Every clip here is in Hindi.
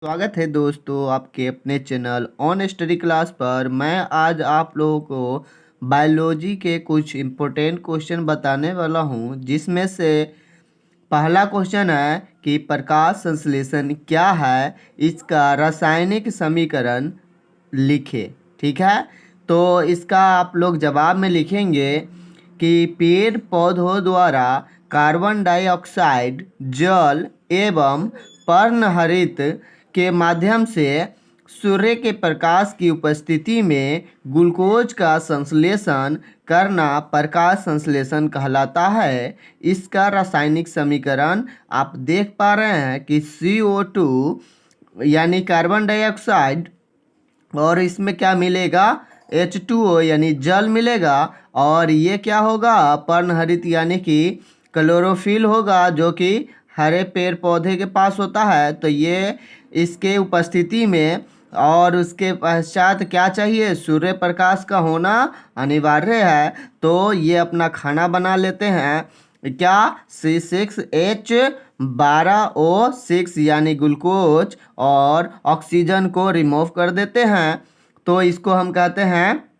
स्वागत है दोस्तों आपके अपने चैनल ऑन स्टडी क्लास पर। मैं आज आप लोगों को बायोलॉजी के कुछ इम्पोर्टेंट क्वेश्चन बताने वाला हूं, जिसमें से पहला क्वेश्चन है कि प्रकाश संश्लेषण क्या है, इसका रासायनिक समीकरण लिखे। ठीक है, तो इसका आप लोग जवाब में लिखेंगे कि पेड़ पौधों द्वारा कार्बन डाइऑक्साइड, जल एवं पर्णहरित के माध्यम से सूर्य के प्रकाश की उपस्थिति में ग्लूकोज का संश्लेषण करना प्रकाश संश्लेषण कहलाता है। इसका रासायनिक समीकरण आप देख पा रहे हैं कि CO2 यानी कार्बन डाइऑक्साइड, और इसमें क्या मिलेगा, H2O यानी जल मिलेगा, और ये क्या होगा, पर्णहरित यानी कि क्लोरोफिल होगा, जो कि हरे पेड़ पौधे के पास होता है। तो ये इसके उपस्थिति में और उसके पश्चात क्या चाहिए, सूर्य प्रकाश का होना अनिवार्य है। तो ये अपना खाना बना लेते हैं, क्या, C6H12O6 यानी ग्लूकोज, और ऑक्सीजन को रिमूव कर देते हैं। तो इसको हम कहते हैं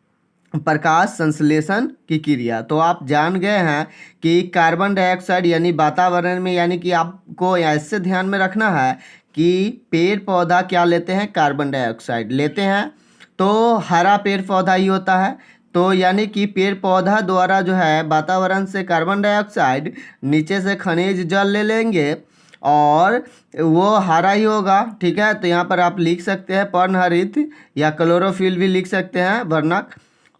प्रकाश संश्लेषण की क्रिया। तो आप जान गए हैं कि कार्बन डाइऑक्साइड यानी वातावरण में, यानी कि आपको ऐसे ध्यान में रखना है कि पेड़ पौधा क्या लेते हैं, कार्बन डाइऑक्साइड लेते हैं। तो हरा पेड़ पौधा ही होता है। तो यानी कि पेड़ पौधा द्वारा जो है वातावरण से कार्बन डाइऑक्साइड, नीचे से खनिज जल ले लेंगे और वो हरा ही होगा। ठीक है, तो यहाँ पर आप लिख सकते हैं पर्णहरित या क्लोरोफिल भी लिख सकते हैं वर्णक।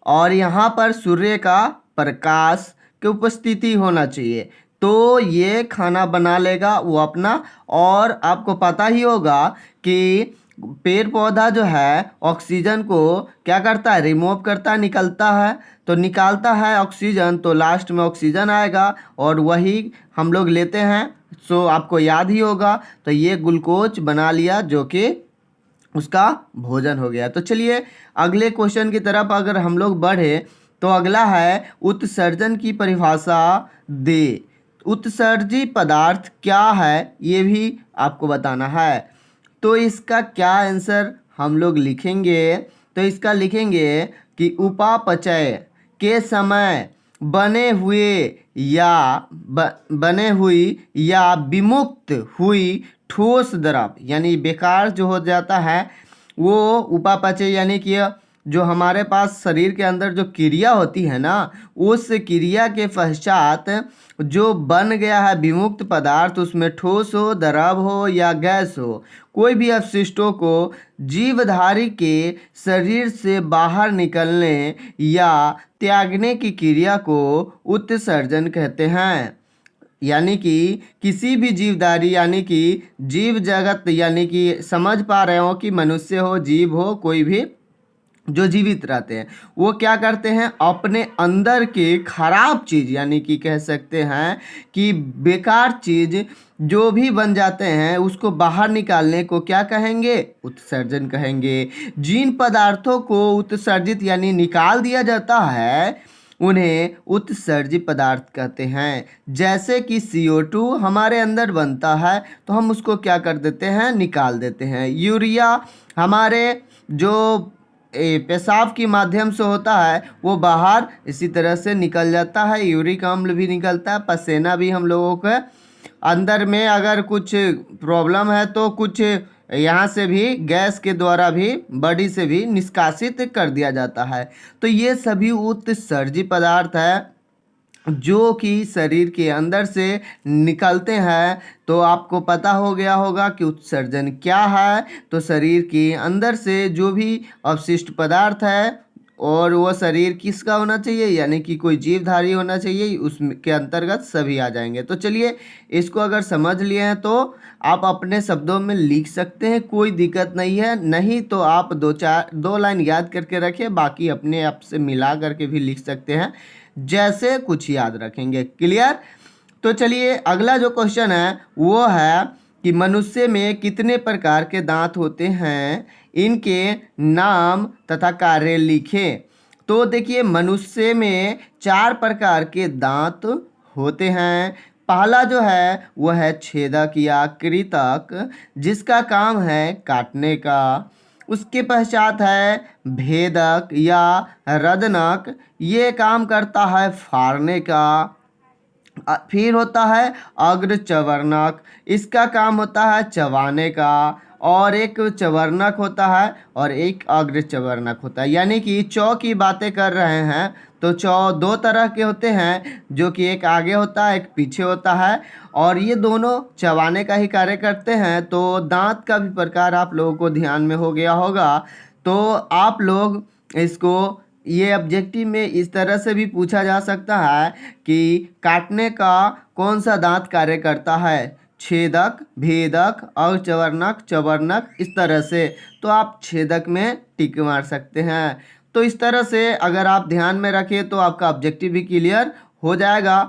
और यहाँ पर सूर्य का प्रकाश की उपस्थिति होना चाहिए, तो ये खाना बना लेगा वो अपना। और आपको पता ही होगा कि पेड़ पौधा जो है ऑक्सीजन को क्या करता है, रिमूव करता है, निकलता है। तो निकालता है ऑक्सीजन, तो लास्ट में ऑक्सीजन आएगा और वही हम लोग लेते हैं। सो आपको याद ही होगा, तो ये ग्लूकोज बना लिया, जो कि उसका भोजन हो गया। तो चलिए अगले क्वेश्चन की तरफ अगर हम लोग बढ़े, तो अगला है उत्सर्जन की परिभाषा दे। उत्सर्जी पदार्थ क्या है, ये भी आपको बताना है। तो इसका क्या आंसर हम लोग लिखेंगे, तो इसका लिखेंगे कि उपापचय के समय बने हुई या विमुक्त हुई ठोस द्रव, यानी बेकार जो हो जाता है वो उपापचय, यानी कि जो हमारे पास शरीर के अंदर जो क्रिया होती है ना, उस क्रिया के पश्चात जो बन गया है विमुक्त पदार्थ, उसमें ठोस हो, द्रव हो या गैस हो, कोई भी अपशिष्टों को जीवधारी के शरीर से बाहर निकलने या त्यागने की क्रिया को उत्सर्जन कहते हैं। यानी कि किसी भी जीवधारी, यानी कि जीव जगत, यानी कि समझ पा रहे हो कि मनुष्य हो, जीव हो, कोई भी जो जीवित रहते हैं, वो क्या करते हैं, अपने अंदर की खराब चीज़, यानी कि कह सकते हैं कि बेकार चीज़ जो भी बन जाते हैं, उसको बाहर निकालने को क्या कहेंगे, उत्सर्जन कहेंगे। जिन पदार्थों को उत्सर्जित यानी निकाल दिया जाता है, उन्हें उत्सर्जी पदार्थ कहते हैं। जैसे कि CO2 हमारे अंदर बनता है, तो हम उसको क्या कर देते हैं, निकाल देते हैं। यूरिया हमारे जो पेशाब के माध्यम से होता है, वो बाहर इसी तरह से निकल जाता है। यूरिक अम्ल भी निकलता है, पसीना भी हम लोगों के अंदर में अगर कुछ प्रॉब्लम है तो कुछ यहाँ से भी गैस के द्वारा भी बॉडी से भी निष्कासित कर दिया जाता है। तो ये सभी उत्सर्जी पदार्थ है जो कि शरीर के अंदर से निकलते हैं। तो आपको पता हो गया होगा कि उत्सर्जन क्या है। तो शरीर के अंदर से जो भी अवशिष्ट पदार्थ है, और वो शरीर किसका होना चाहिए, यानी कि कोई जीवधारी होना चाहिए, उसके अंतर्गत सभी आ जाएंगे। तो चलिए इसको अगर समझ लिए हैं तो आप अपने शब्दों में लिख सकते हैं, कोई दिक्कत नहीं है। नहीं तो आप दो लाइन याद करके रखें, बाकी अपने आप से मिला करके भी लिख सकते हैं, जैसे कुछ याद रखेंगे। क्लियर। तो चलिए अगला जो क्वेश्चन है वो है कि मनुष्य में कितने प्रकार के दांत होते हैं, इनके नाम तथा कार्य लिखें। तो देखिए मनुष्य में 4 प्रकार के दांत होते हैं। पहला जो है वह है छेदक या कृतक, जिसका काम है काटने का। उसके पश्चात है भेदक या रदनक, ये काम करता है फाड़ने का। फिर होता है अग्रचवर्णक, इसका काम होता है चबाने का। और एक चवर्णक होता है और एक अग्रचवर्णक होता है। यानी कि चौ की बातें कर रहे हैं तो चौ दो तरह के होते हैं, जो कि एक आगे होता है एक पीछे होता है, और ये दोनों चबाने का ही कार्य करते हैं। तो दांत का भी प्रकार आप लोगों को ध्यान में हो गया होगा। तो आप लोग इसको ये ऑब्जेक्टिव में इस तरह से भी पूछा जा सकता है कि काटने का कौन सा दांत कार्य करता है, छेदक, भेदक, अचवर्णक, चवर्णक, इस तरह से। तो आप छेदक में टिक मार सकते हैं। तो इस तरह से अगर आप ध्यान में रखें तो आपका ऑब्जेक्टिव भी क्लियर हो जाएगा।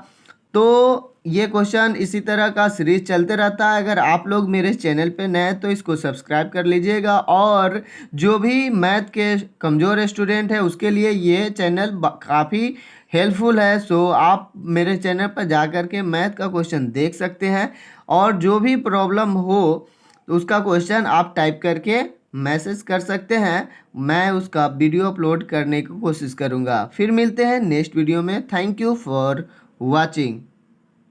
तो ये क्वेश्चन इसी तरह का सीरीज चलते रहता है। अगर आप लोग मेरे चैनल पे नए हैं तो इसको सब्सक्राइब कर लीजिएगा, और जो भी मैथ के कमज़ोर स्टूडेंट है उसके लिए ये चैनल काफ़ी हेल्पफुल है। सो आप मेरे चैनल पर जा कर के मैथ का क्वेश्चन देख सकते हैं, और जो भी प्रॉब्लम हो उसका क्वेश्चन आप टाइप करके मैसेज कर सकते हैं। मैं उसका वीडियो अपलोड करने की कोशिश करूँगा। फिर मिलते हैं नेक्स्ट वीडियो में। Thank you for watching.